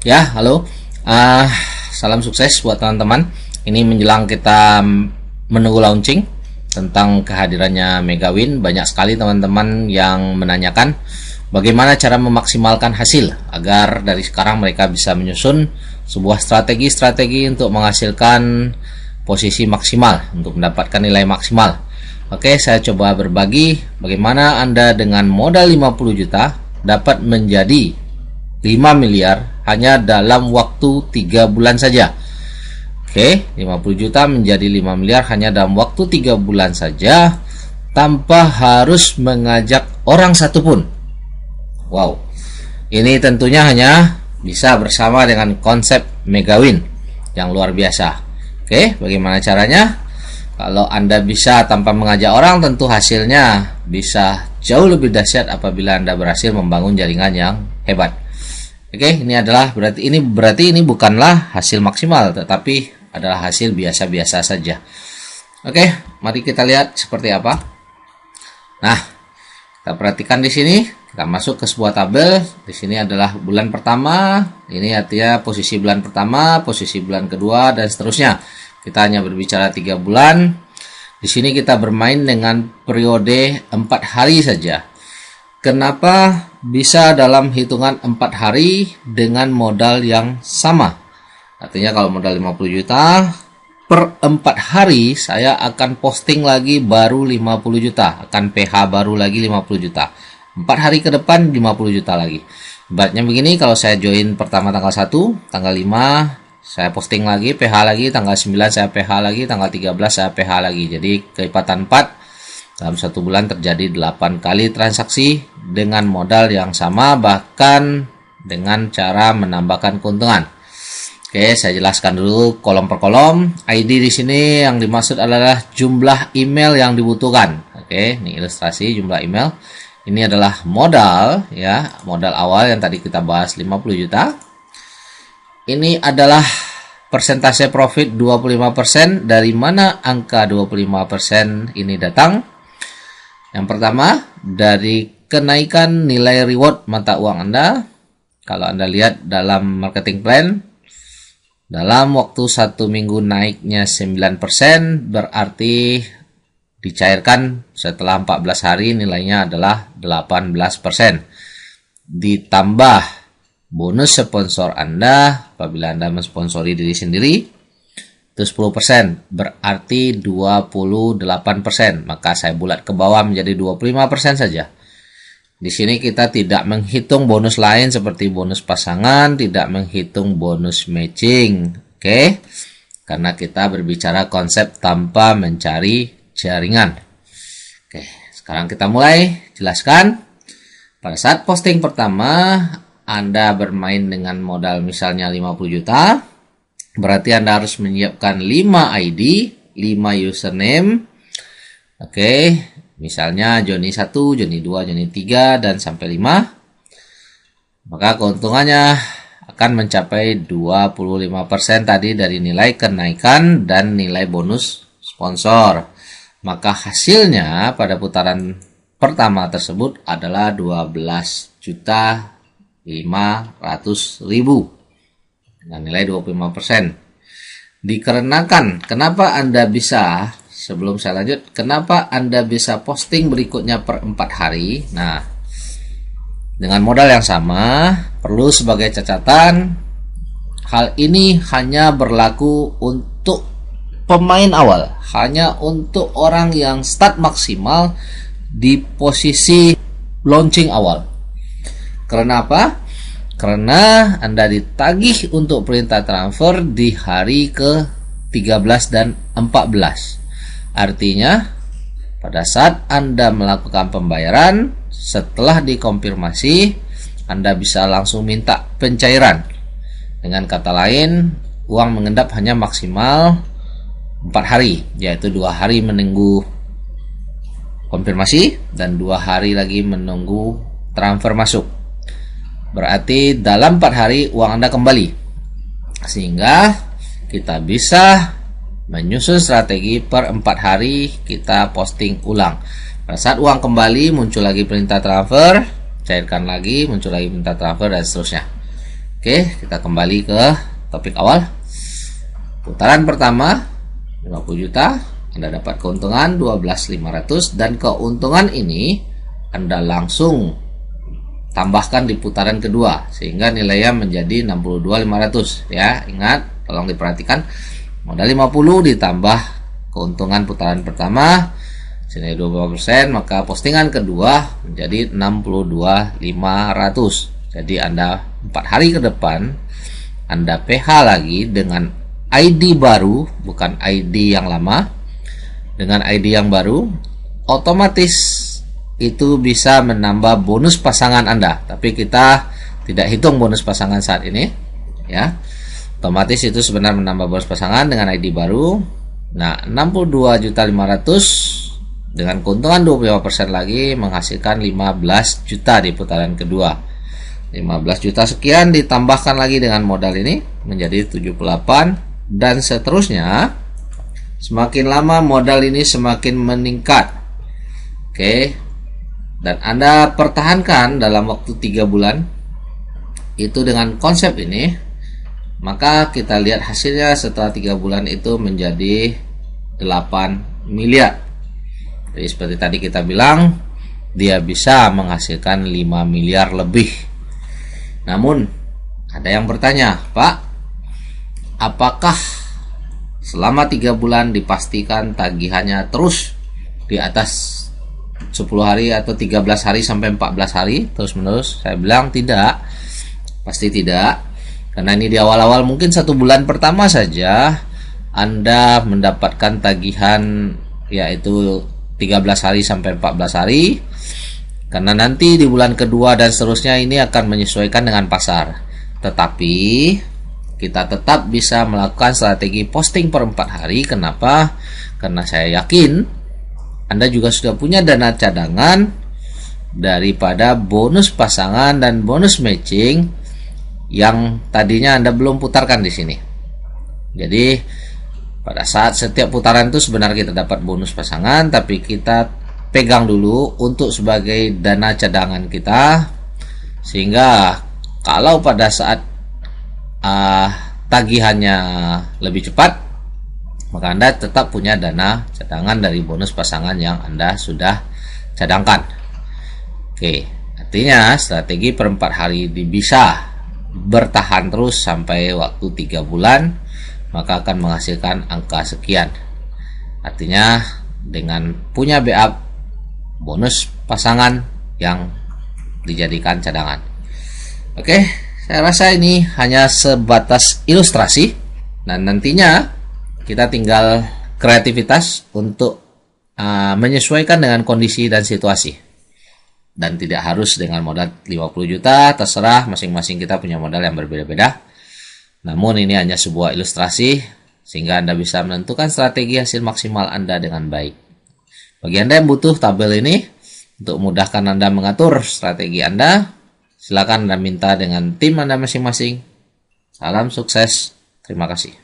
Ya, halo. Ah, Salam sukses buat teman-teman. Ini menjelang kita menunggu launching tentang kehadirannya Megawin. Banyak sekali teman-teman yang menanyakan bagaimana cara memaksimalkan hasil agar dari sekarang mereka bisa menyusun sebuah strategi-strategi untuk menghasilkan posisi maksimal untuk mendapatkan nilai maksimal. Oke, saya coba berbagi bagaimana Anda dengan modal 50 juta dapat menjadi 5 miliar hanya dalam waktu 3 bulan saja. Oke, 50 juta menjadi 5 miliar hanya dalam waktu 3 bulan saja tanpa harus mengajak orang satupun. Wow, ini tentunya hanya bisa bersama dengan konsep Megawin yang luar biasa. Oke, bagaimana caranya? Kalau Anda bisa tanpa mengajak orang, tentu hasilnya bisa jauh lebih dahsyat apabila Anda berhasil membangun jaringan yang hebat. Oke, ini berarti ini bukanlah hasil maksimal, tetapi adalah hasil biasa-biasa saja. Oke, mari kita lihat seperti apa. Nah, kita perhatikan di sini, kita masuk ke sebuah tabel. Di sini adalah bulan pertama, ini artinya posisi bulan pertama, posisi bulan kedua, dan seterusnya. Kita hanya berbicara 3 bulan. Di sini kita bermain dengan periode 4 hari saja. Kenapa bisa dalam hitungan 4 hari dengan modal yang sama? Artinya kalau modal 50 juta, per 4 hari saya akan posting lagi baru 50 juta. Akan PH baru lagi 50 juta. 4 hari ke depan 50 juta lagi. Ibaratnya begini, kalau saya join pertama tanggal 1, tanggal 5 saya posting lagi, PH lagi, tanggal 9 saya PH lagi, tanggal 13 saya PH lagi. Jadi kelipatan 4. Dalam 1 bulan terjadi 8 kali transaksi dengan modal yang sama, bahkan dengan cara menambahkan keuntungan. Oke, saya jelaskan dulu kolom per kolom. ID di sini yang dimaksud adalah jumlah email yang dibutuhkan. Oke, ini ilustrasi jumlah email. Ini adalah modal ya, modal awal yang tadi kita bahas 50 juta. Ini adalah persentase profit 25%. Dari mana angka 25% ini datang? Yang pertama, dari kenaikan nilai reward mata uang Anda. Kalau Anda lihat dalam marketing plan, dalam waktu 1 minggu naiknya 9%, berarti dicairkan setelah 14 hari nilainya adalah 18%. Ditambah bonus sponsor Anda, apabila Anda mensponsori diri sendiri, itu 10%, berarti 28%. Maka saya bulat ke bawah menjadi 25% saja. Di sini kita tidak menghitung bonus lain seperti bonus pasangan, tidak menghitung bonus matching. Oke? Karena kita berbicara konsep tanpa mencari jaringan. Oke, sekarang kita mulai jelaskan. Pada saat posting pertama, Anda bermain dengan modal misalnya 50 juta. Berarti Anda harus menyiapkan 5 ID, 5 username. Oke, misalnya Joni 1, Joni 2, Joni 3, dan sampai 5. Maka keuntungannya akan mencapai 25% tadi dari nilai kenaikan dan nilai bonus sponsor. Maka hasilnya pada putaran pertama tersebut adalah 12.500.000. dengan nilai 25%. Dikarenakan, kenapa Anda bisa, sebelum saya lanjut, kenapa Anda bisa posting berikutnya per 4 hari? Nah, dengan modal yang sama, perlu sebagai catatan, hal ini hanya berlaku untuk pemain awal, hanya untuk orang yang start maksimal di posisi launching awal. Karena apa? Karena Anda ditagih untuk perintah transfer di hari ke-13 dan 14. Artinya, pada saat Anda melakukan pembayaran, setelah dikonfirmasi, Anda bisa langsung minta pencairan. Dengan kata lain, uang mengendap hanya maksimal 4 hari, yaitu 2 hari menunggu konfirmasi dan 2 hari lagi menunggu transfer masuk. Berarti dalam 4 hari uang Anda kembali. Sehingga kita bisa menyusun strategi per 4 hari kita posting ulang. Pada saat uang kembali muncul lagi perintah transfer, cairkan lagi, muncul lagi perintah transfer, dan seterusnya. Oke, kita kembali ke topik awal. Putaran pertama 50 juta, Anda dapat keuntungan 12.500, dan keuntungan ini Anda langsung tambahkan di putaran kedua sehingga nilainya menjadi 62.500 ya. Ingat, tolong diperhatikan, modal 50 ditambah keuntungan putaran pertama senilai 20%, maka postingan kedua menjadi 62.500. Jadi Anda 4 hari ke depan Anda PH lagi dengan ID baru, bukan ID yang lama. Dengan ID yang baru, otomatis itu bisa menambah bonus pasangan Anda. Tapi kita tidak hitung bonus pasangan saat ini ya. Otomatis itu sebenarnya menambah bonus pasangan dengan ID baru. Nah, 62.500 dengan keuntungan 25% lagi menghasilkan 15 juta di putaran kedua. 15 juta sekian ditambahkan lagi dengan modal ini menjadi 78, dan seterusnya. Semakin lama modal ini semakin meningkat. Oke. Dan Anda pertahankan dalam waktu 3 bulan itu dengan konsep ini, maka kita lihat hasilnya setelah 3 bulan itu menjadi 8 miliar. Jadi seperti tadi kita bilang, dia bisa menghasilkan 5 miliar lebih. Namun ada yang bertanya, Pak, apakah selama 3 bulan dipastikan tagihannya terus di atas 10 hari atau 13 hari sampai 14 hari terus menerus? Saya bilang tidak, pasti tidak. Karena ini di awal-awal mungkin 1 bulan pertama saja Anda mendapatkan tagihan yaitu 13 hari sampai 14 hari. Karena nanti di bulan kedua dan seterusnya ini akan menyesuaikan dengan pasar. Tetapi kita tetap bisa melakukan strategi posting per 4 hari. Kenapa? Karena saya yakin Anda juga sudah punya dana cadangan daripada bonus pasangan dan bonus matching yang tadinya Anda belum putarkan di sini. Jadi pada saat setiap putaran itu sebenarnya kita dapat bonus pasangan, tapi kita pegang dulu untuk sebagai dana cadangan kita, sehingga kalau pada saat tagihannya lebih cepat, maka Anda tetap punya dana cadangan dari bonus pasangan yang Anda sudah cadangkan. Oke, artinya strategi per 4 hari bisa bertahan terus sampai waktu 3 bulan, maka akan menghasilkan angka sekian. Artinya dengan punya backup bonus pasangan yang dijadikan cadangan. Oke, saya rasa ini hanya sebatas ilustrasi, dan nantinya kita tinggal kreativitas untuk menyesuaikan dengan kondisi dan situasi. Dan tidak harus dengan modal 50 juta, terserah, masing-masing kita punya modal yang berbeda-beda. Namun ini hanya sebuah ilustrasi sehingga Anda bisa menentukan strategi hasil maksimal Anda dengan baik. Bagi Anda yang butuh tabel ini untuk memudahkan Anda mengatur strategi Anda, silakan Anda minta dengan tim Anda masing-masing. Salam sukses. Terima kasih.